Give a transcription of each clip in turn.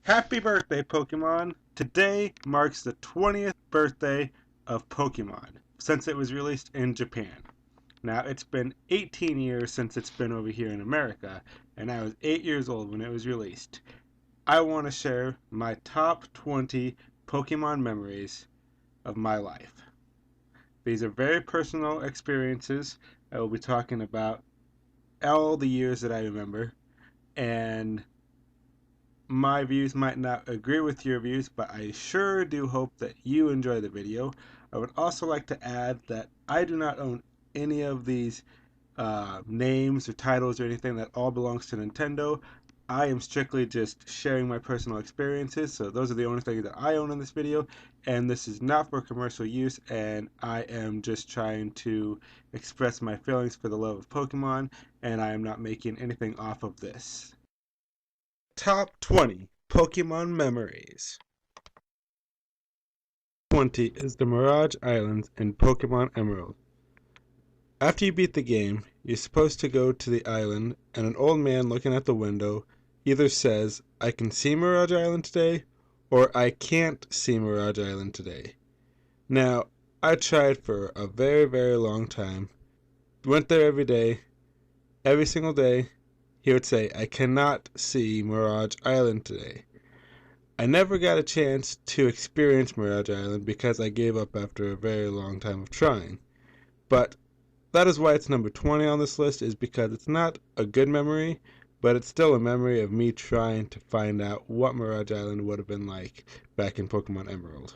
Happy birthday, Pokemon! Today marks the 20th birthday of Pokemon since it was released in Japan. Now, it's been 18 years since it's been over here in America, and I was 8 years old when it was released. I want to share my top 20 Pokemon memories of my life. These are very personal experiences. I will be talking about all the years that I remember, and my views might not agree with your views, but I sure do hope that you enjoy the video. I would also like to add that I do not own any of these names or titles or anything. That all belongs to Nintendo. I am strictly just sharing my personal experiences, so those are the only things that I own in this video, and this is not for commercial use, and I am just trying to express my feelings for the love of Pokemon, and I am not making anything off of this. Top 20 Pokemon Memories. 20 is the Mirage Islands in Pokemon Emerald. After you beat the game, you're supposed to go to the island, and an old man looking at the window either says, "I can see Mirage Island today," or "I can't see Mirage Island today." Now, I tried for a very, very long time. Went there every single day. He would say, "I cannot see Mirage Island today." I never got a chance to experience Mirage Island because I gave up after a very long time of trying. But that is why it's number 20 on this list, is because it's not a good memory, but it's still a memory of me trying to find out what Mirage Island would have been like back in Pokemon Emerald.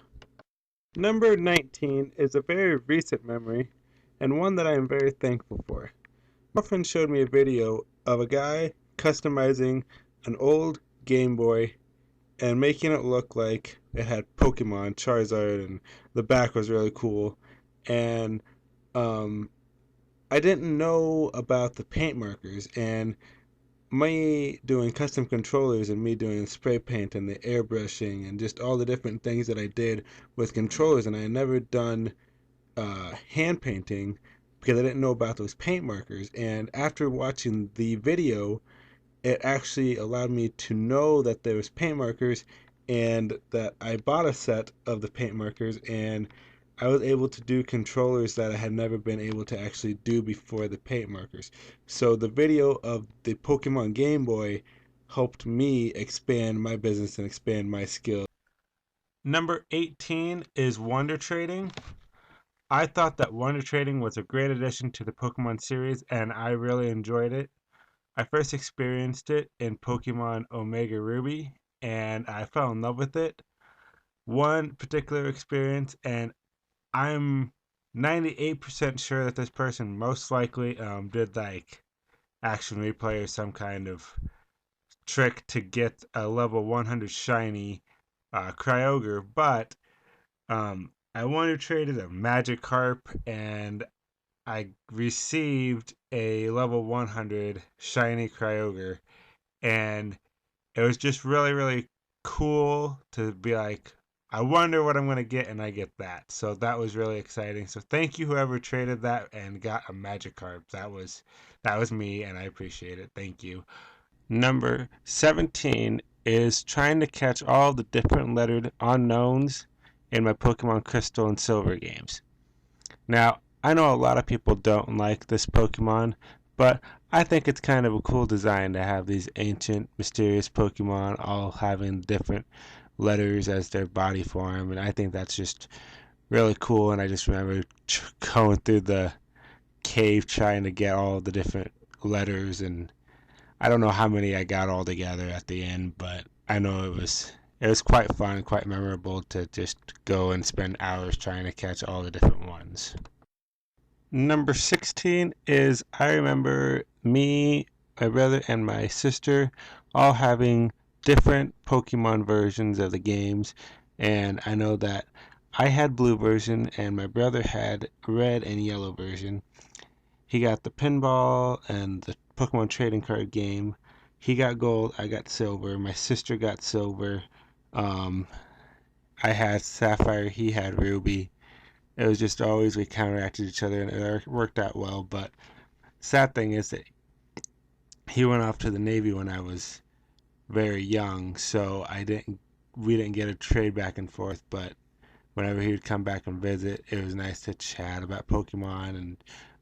Number 19 is a very recent memory, and one that I am very thankful for. My friend showed me a video of a guy customizing an old Game Boy and making it look like it had Pokemon, Charizard, and the back was really cool. And I didn't know about the paint markers, and me doing custom controllers and me doing spray paint and the airbrushing and just all the different things that I did with controllers, and I had never done hand painting because I didn't know about those paint markers. And after watching the video, it actually allowed me to know that there was paint markers, and that I bought a set of the paint markers, and I was able to do controllers that I had never been able to actually do before the paint markers. So the video of the Pokemon Game Boy helped me expand my business and expand my skills. Number 18 is Wonder Trading. I thought that Wonder Trading was a great addition to the Pokemon series, and I really enjoyed it. I first experienced it in Pokemon Omega Ruby, and I fell in love with it. One particular experience, and I'm 98% sure that this person most likely did like action replay or some kind of trick to get a level 100 shiny Kyogre, but I Wonder Traded a Magikarp, and I received a level 100 shiny Kyogre, and it was just really, really cool to be like, I wonder what I'm going to get, and I get that. So that was really exciting. So thank you whoever traded that and got a Magikarp. That was me, and I appreciate it. Thank you. Number 17 is trying to catch all the different lettered unknowns in my Pokemon Crystal and Silver games. Now, I know a lot of people don't like this Pokemon, but I think it's kind of a cool design to have these ancient, mysterious Pokemon all having different letters as their body form, and I think that's just really cool. And I just remember going through the cave trying to get all the different letters, and I don't know how many I got all together at the end, but I know it was quite fun, quite memorable to just go and spend hours trying to catch all the different ones. Number 16 is I remember me, my brother, and my sister all having different Pokemon versions of the games, and I know that I had blue version and my brother had red and yellow version. He got the pinball and the Pokemon trading card game. He got gold, I got silver. My sister got silver. I had sapphire, he had ruby. It was just always we counteracted each other, and it worked out well. But sad thing is that he went off to the Navy when I was very young, so we didn't get a trade back and forth, but whenever he would come back and visit, it was nice to chat about Pokemon.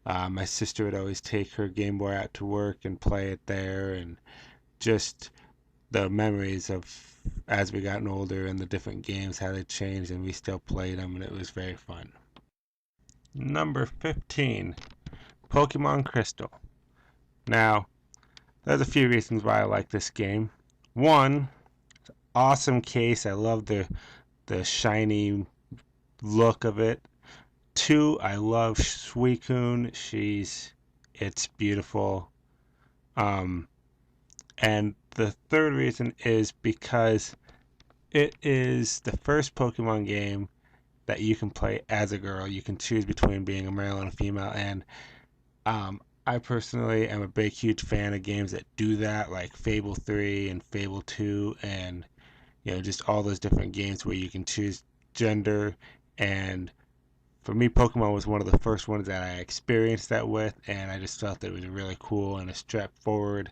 And my sister would always take her Game Boy out to work and play it there, and just the memories of as we gotten older and the different games, how they changed, and we still played them, and it was very fun. Number 15, Pokemon Crystal. Now, there's a few reasons why I like this game. One, awesome case. I love the shiny look of it. Two, I love Suicune. It's beautiful. Um, and the third reason is because it is the first Pokemon game that you can play as a girl. You can choose between being a male and a female, and I personally am a big, huge fan of games that do that, like Fable 3 and Fable 2, and just all those different games where you can choose gender. And for me, Pokemon was one of the first ones that I experienced that with, and I just felt that it was really cool and a step forward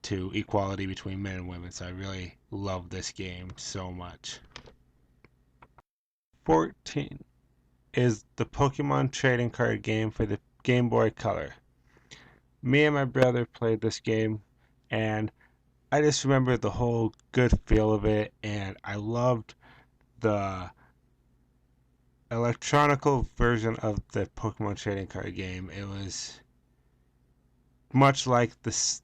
to equality between men and women. So I really love this game so much. 14 is the Pokemon trading card game for the Game Boy Color. Me and my brother played this game, and I just remember the whole good feel of it, and I loved the electronical version of the Pokemon trading card game. It was much like this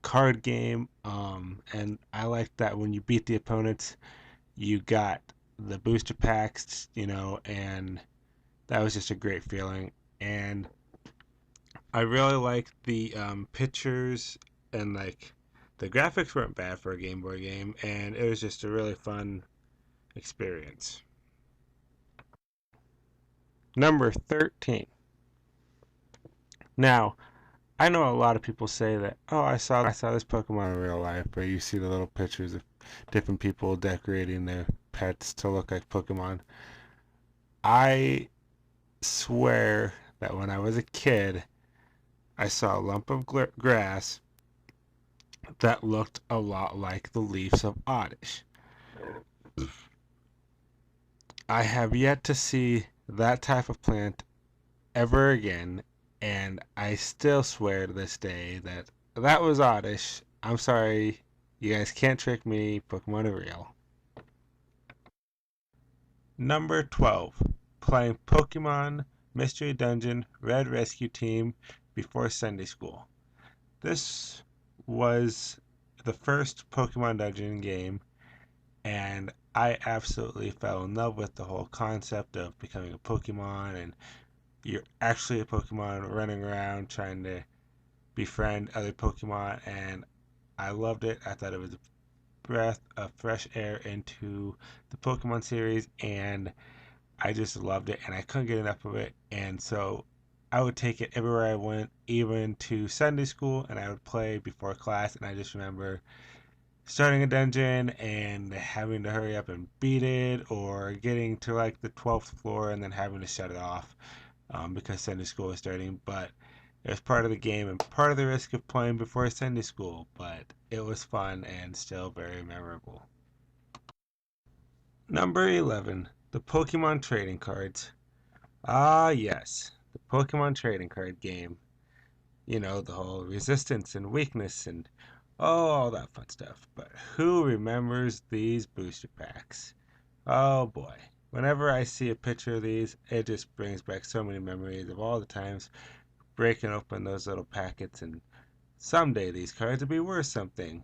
card game, and I liked that when you beat the opponents, you got the booster packs, and that was just a great feeling. And I really liked the pictures, and like the graphics weren't bad for a Game Boy game, and it was just a really fun experience. Number 13. Now, I know a lot of people say that, oh, I saw this Pokemon in real life, but you see the little pictures of different people decorating their pets to look like Pokemon. I swear that when I was a kid, I saw a lump of grass that looked a lot like the leaves of Oddish. I have yet to see that type of plant ever again, and I still swear to this day that that was Oddish. I'm sorry, you guys can't trick me. Pokemon are real. Number 12. Playing Pokemon Mystery Dungeon Red Rescue Team before Sunday School. This was the first Pokemon Dungeon game, and I absolutely fell in love with the whole concept of becoming a Pokemon, and you're actually a Pokemon running around trying to befriend other Pokemon, and I loved it. I thought it was a breath of fresh air into the Pokemon series, and I just loved it, and I couldn't get enough of it. And so I would take it everywhere I went, even to Sunday school, and I would play before class. And I just remember starting a dungeon and having to hurry up and beat it, or getting to like the 12th floor and then having to shut it off because Sunday school was starting. But it was part of the game and part of the risk of playing before Sunday school, but it was fun and still very memorable. Number 11, the Pokemon trading cards. Ah, yes, the Pokemon trading card game. The whole resistance and weakness and all that fun stuff. But who remembers these booster packs? Oh boy. Whenever I see a picture of these, it just brings back so many memories of all the times breaking open those little packets, and someday these cards will be worth something.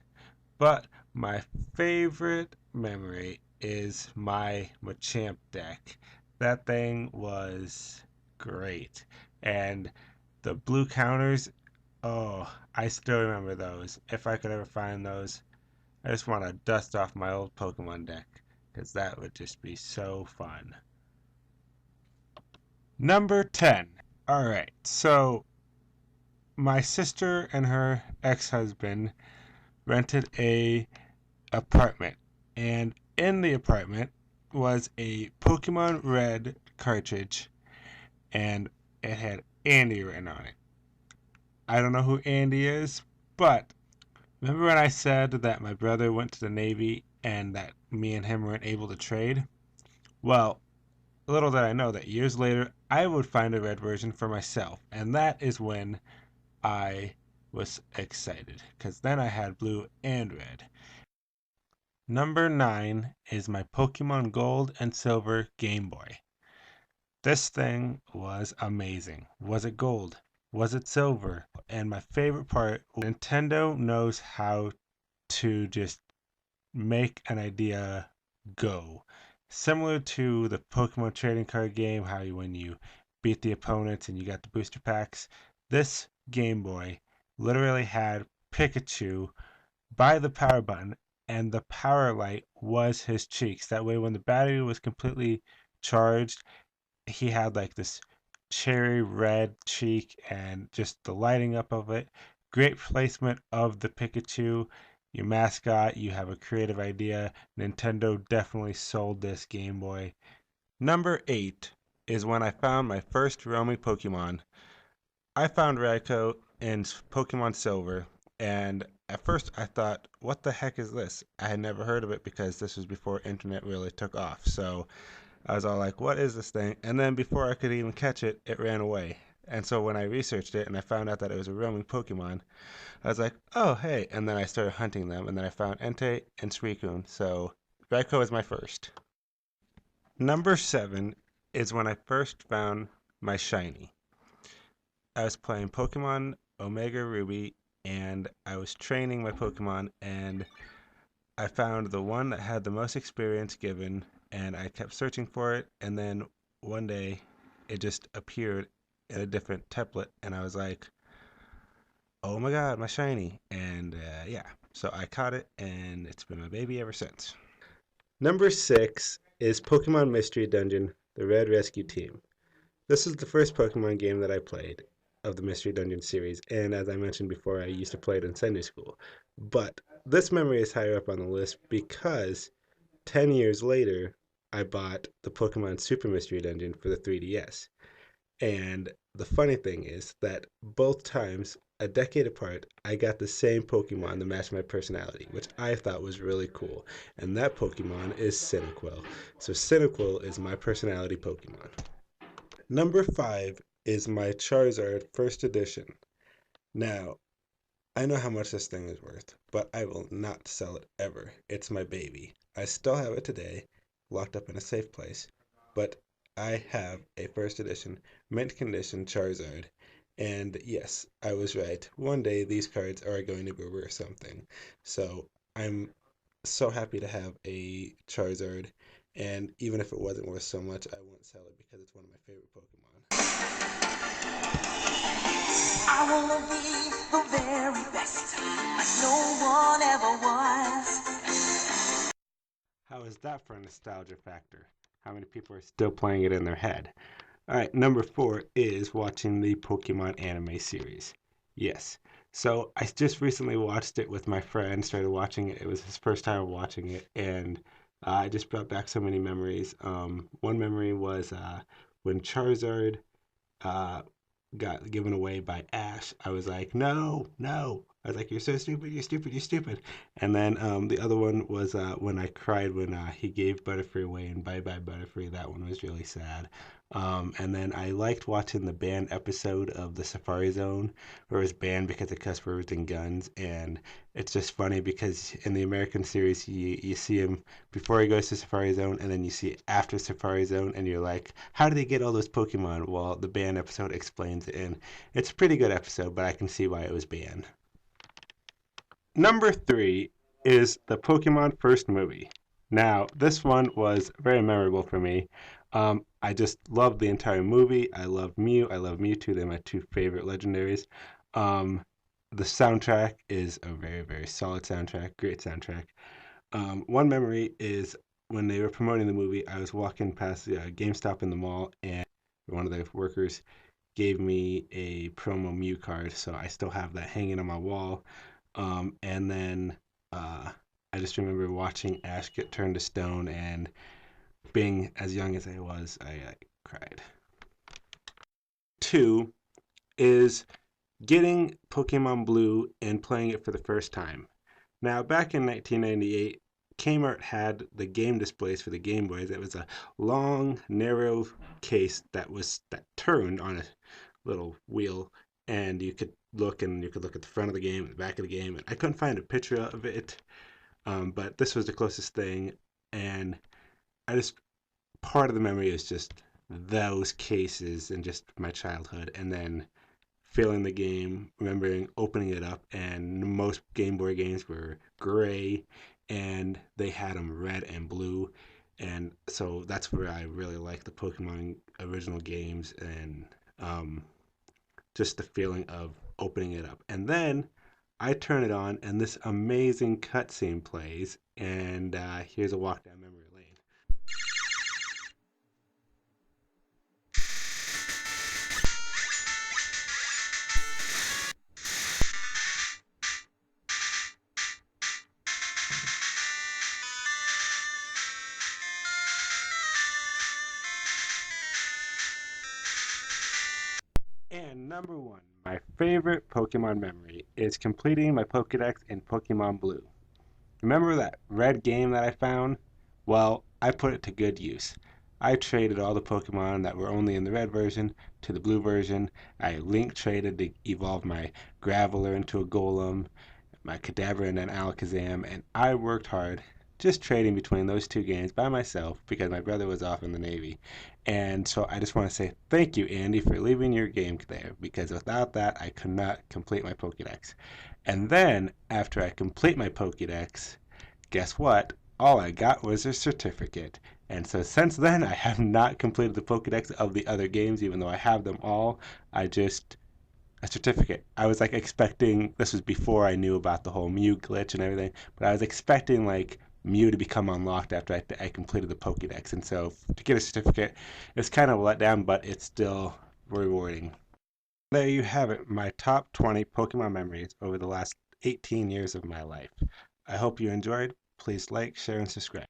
But my favorite memory is my Machamp deck. That thing was great. And the blue counters, oh, I still remember those. If I could ever find those, I just want to dust off my old Pokemon deck because that would just be so fun. Number 10. Alright, so my sister and her ex-husband rented a apartment, and in the apartment was a Pokemon Red cartridge, and it had Andy written on it. I don't know who Andy is, but Remember when I said that my brother went to the Navy and that me and him weren't able to trade? Well, little did I know that years later I would find a red version for myself, and that is when I was excited because then I had blue and red. Number 9 is my Pokemon Gold and Silver Game Boy. This thing was amazing. Was it gold? Was it silver? And my favorite part, Nintendo knows how to just make an idea go. Similar to the Pokemon trading card game, how when you beat the opponents and you got the booster packs, this Game Boy literally had Pikachu by the power button, and the power light was his cheeks. That way, when the battery was completely charged, he had like this cherry red cheek and just the lighting up of it. Great placement of the Pikachu, your mascot. You have a creative idea. Nintendo definitely sold this Game Boy. Number 8 is when I found my first roaming Pokemon. I found Raikou in Pokemon Silver, and at first I thought, what the heck is this? I had never heard of it because this was before internet really took off. So I was all like, what is this thing? And then before I could even catch it, it ran away. And so when I researched it and I found out that it was a roaming Pokemon, I was like, oh, hey. And then I started hunting them, and then I found Entei and Suicune. So Raikou is my first. Number 7 is when I first found my shiny. I was playing Pokemon Omega Ruby, and I was training my Pokemon, and I found the one that had the most experience given, and I kept searching for it, and then one day it just appeared in a different template, and I was like, oh my god, my shiny. And yeah, so I caught it, and it's been my baby ever since. Number 6 is Pokemon Mystery Dungeon, the Red Rescue Team. This is the first Pokemon game that I played of the Mystery Dungeon series, and as I mentioned before, I used to play it in Sunday school. But this memory is higher up on the list because 10 years later, I bought the Pokemon Super Mystery Dungeon for the 3DS. And the funny thing is that both times, a decade apart, I got the same Pokemon to match my personality, which I thought was really cool. And that Pokemon is Cyndaquil. So Cyndaquil is my personality Pokemon. Number 5 is my Charizard first edition. Now, I know how much this thing is worth, but I will not sell it ever. It's my baby. I still have it today, locked up in a safe place, but I have a first edition mint condition Charizard. And yes, I was right. One day these cards are going to be worth something. So I'm so happy to have a Charizard, and even if it wasn't worth so much, I won't sell it because it's one of my favorite Pokemon. I wanna be the very best, like no one ever was. How is that for a nostalgia factor? How many people are still playing it in their head? All right, number 4 is watching the Pokemon anime series. Yes. So I just recently watched it with my friend, started watching it. It was his first time watching it, and I just brought back so many memories. One memory was when Charizard uh, got given away by Ash, I was like, no, no. I was like, you're so stupid, you're stupid, you're stupid. And then the other one was when I cried when he gave Butterfree away and Bye Bye Butterfree. That one was really sad. And then I liked watching the banned episode of the Safari Zone where it was banned because of cuss words and guns. And it's just funny because in the American series, you see him before he goes to Safari Zone, and then you see it after Safari Zone, and you're like, how do they get all those Pokemon? Well, the banned episode explains it, and it's a pretty good episode, but I can see why it was banned. Number 3 is the Pokemon first movie. Now, this one was very memorable for me. I just loved the entire movie. I love Mew. I love Mewtwo. They're my two favorite legendaries. Um, the soundtrack is a very, very solid soundtrack. Great soundtrack. One memory is when they were promoting the movie, I was walking past the GameStop in the mall, and one of the workers gave me a promo Mew card, so I still have that hanging on my wall. And then I just remember watching Ash get turned to stone, and being as young as I was, I cried. 2 is getting Pokemon Blue and playing it for the first time. Now, back in 1998, Kmart had the game displays for the Game Boys. It was a long, narrow case that turned on a little wheel, and you could look at the front of the game and the back of the game. And I couldn't find a picture of it, but this was the closest thing. And I just part of the memory is just those cases and just my childhood, and then feeling the game, remembering opening it up, and most Game Boy games were gray, and they had them red and blue, and so that's where I really like the Pokemon original games, and um, just the feeling of opening it up. And then I turn it on, and this amazing cutscene plays, and here's a walk down memory lane. And number one, my favorite Pokemon memory is completing my Pokedex in Pokemon Blue. Remember that red game that I found? Well, I put it to good use. I traded all the Pokemon that were only in the red version to the blue version. I link traded to evolve my Graveler into a Golem, my Kadabra and an Alakazam, and I worked hard just trading between those two games by myself because my brother was off in the Navy. And so I just want to say thank you, Andy, for leaving your game there because without that, I could not complete my Pokedex. And then, after I complete my Pokedex, guess what? All I got was a certificate. And so since then, I have not completed the Pokedex of the other games, even though I have them all. I just a certificate. I was like expecting this was before I knew about the whole Mew glitch and everything, but I was expecting like Mew to become unlocked after I completed the Pokédex, and so to get a certificate, it's kind of a letdown, but it's still rewarding. There you have it, my top 20 Pokemon memories over the last 18 years of my life. I hope you enjoyed. Please like, share, and subscribe.